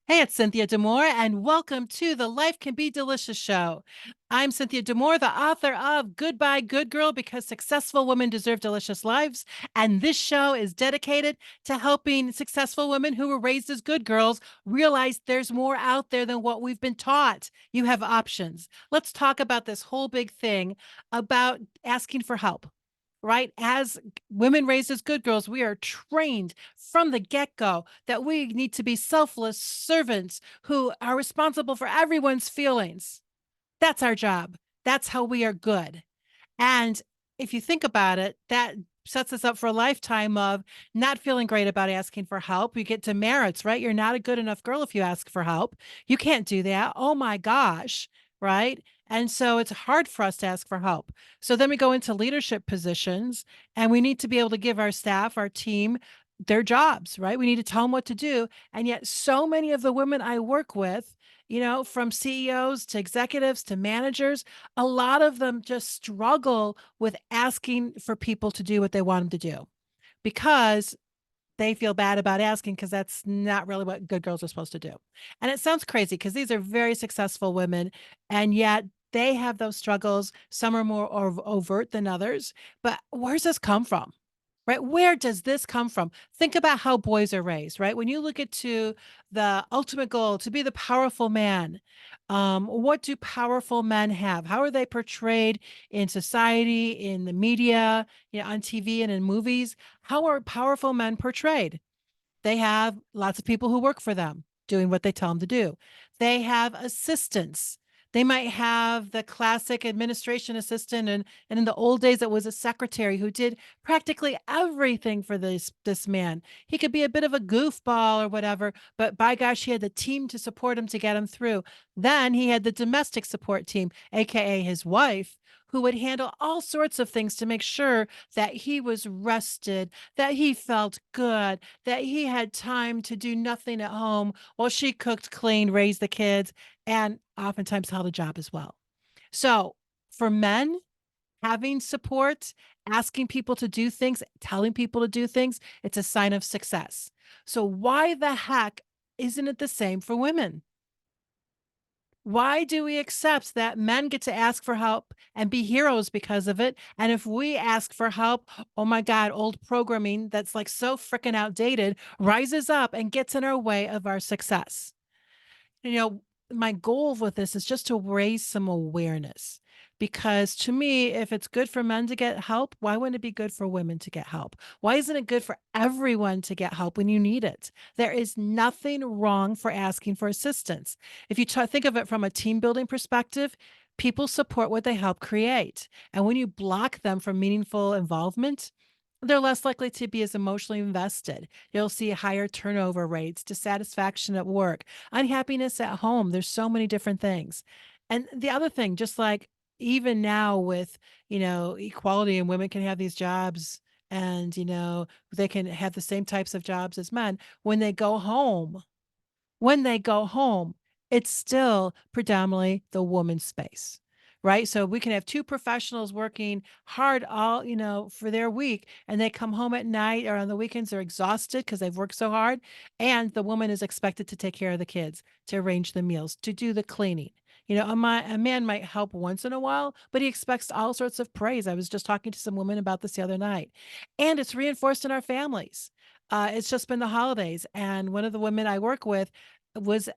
Hey, it's Cynthia D'Amour, and welcome to the Life Can Be Delicious show. I'm Cynthia D'Amour, the author of Goodbye, Good Girl, because successful women deserve delicious lives. And this show is dedicated to helping successful women who were raised as good girls realize there's more out there than what we've been taught. You have options. Let's talk about this whole big thing about asking for help. Right? As women raised as good girls, we are trained from the get go that we need to be selfless servants who are responsible for everyone's feelings. That's our job. That's how we are good. And if you think about it, that sets us up for a lifetime of not feeling great about asking for help. You get demerits, right? You're not a good enough girl if you ask for help. You can't do that. Oh my gosh, right? And so it's hard for us to ask for help. So then we go into leadership positions and we need to be able to give our staff, our team, their jobs, right? We need to tell them what to do. And yet, so many of the women I work with, from CEOs to executives to managers, a lot of them just struggle with asking for people to do what they want them to do because they feel bad about asking because that's not really what good girls are supposed to do. And it sounds crazy because these are very successful women, and yet they have those struggles. Some are more overt than others. But where's this come from? Right? Where does this come from? Think about how boys are raised, right? When you look at to the ultimate goal to be the powerful man, what do powerful men have? How are they portrayed in society, in the media, on TV and in movies? How are powerful men portrayed? They have lots of people who work for them doing what they tell them to do. They have assistants. They might have the classic administration assistant, and in the old days it was a secretary who did practically everything for this man. He could be a bit of a goofball or whatever, but by gosh, he had the team to support him to get him through. Then he had the domestic support team, aka his wife, who would handle all sorts of things to make sure that he was rested, that he felt good, that he had time to do nothing at home while she cooked, cleaned, raised the kids, and oftentimes held a job as well. So for men, having support, asking people to do things, telling people to do things, it's a sign of success. So why the heck isn't it the same for women? Why do we accept that men get to ask for help and be heroes because of it? And if we ask for help, oh my God, old programming that's like so freaking outdated rises up and gets in our way of our success. You know, my goal with this is just to raise some awareness because to me, if it's good for men to get help, why wouldn't it be good for women to get help? Why isn't it good for everyone to get help when you need it? There is nothing wrong for asking for assistance. If you think of it from a team building perspective, people support what they help create. And when you block them from meaningful involvement, they're less likely to be as emotionally invested. You'll see higher turnover rates, dissatisfaction at work, unhappiness at home. There's so many different things. And the other thing, just like even now with, equality and women can have these jobs and, they can have the same types of jobs as men when they go home, it's still predominantly the woman's space, right? So we can have two professionals working hard all, for their week, and they come home at night or on the weekends, they're exhausted because they've worked so hard. And the woman is expected to take care of the kids, to arrange the meals, to do the cleaning. A man might help once in a while, but he expects all sorts of praise. I was just talking to some women about this the other night, and it's reinforced in our families. It's just been the holidays, and one of the women I work with was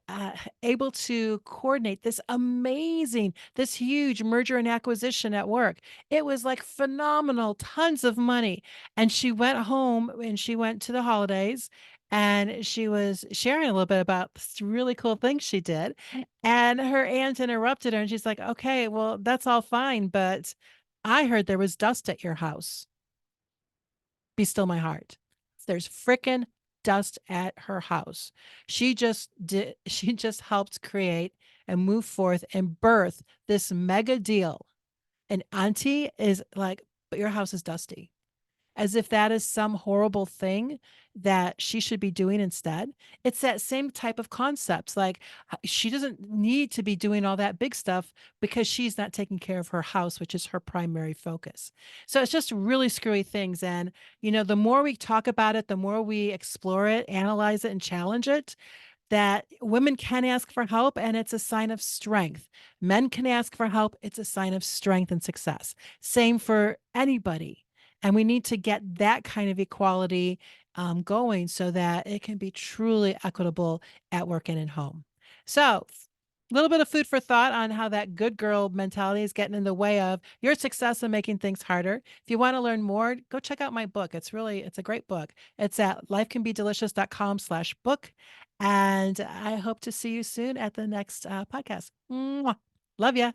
able to coordinate this huge merger and acquisition at work. It was like phenomenal, tons of money. And she went home and she went to the holidays and she was sharing a little bit about this really cool thing she did. And her aunt interrupted her and she's like, okay, well, that's all fine, but I heard there was dust at your house. Be still my heart. There's frickin' dust at her house. She just helped create and move forth and birth this mega deal. And auntie is like, but your house is dusty, as if that is some horrible thing that she should be doing instead. It's that same type of concepts. Like she doesn't need to be doing all that big stuff because she's not taking care of her house, which is her primary focus. So it's just really screwy things. And, the more we talk about it, the more we explore it, analyze it, and challenge it, that women can ask for help and it's a sign of strength. Men can ask for help, it's a sign of strength and success. Same for anybody. And we need to get that kind of equality going so that it can be truly equitable at work and at home. So, a little bit of food for thought on how that good girl mentality is getting in the way of your success and making things harder. If you want to learn more, go check out my book. It's a great book. It's at lifecanbedelicious.com/book. And I hope to see you soon at the next podcast. Mwah. Love ya.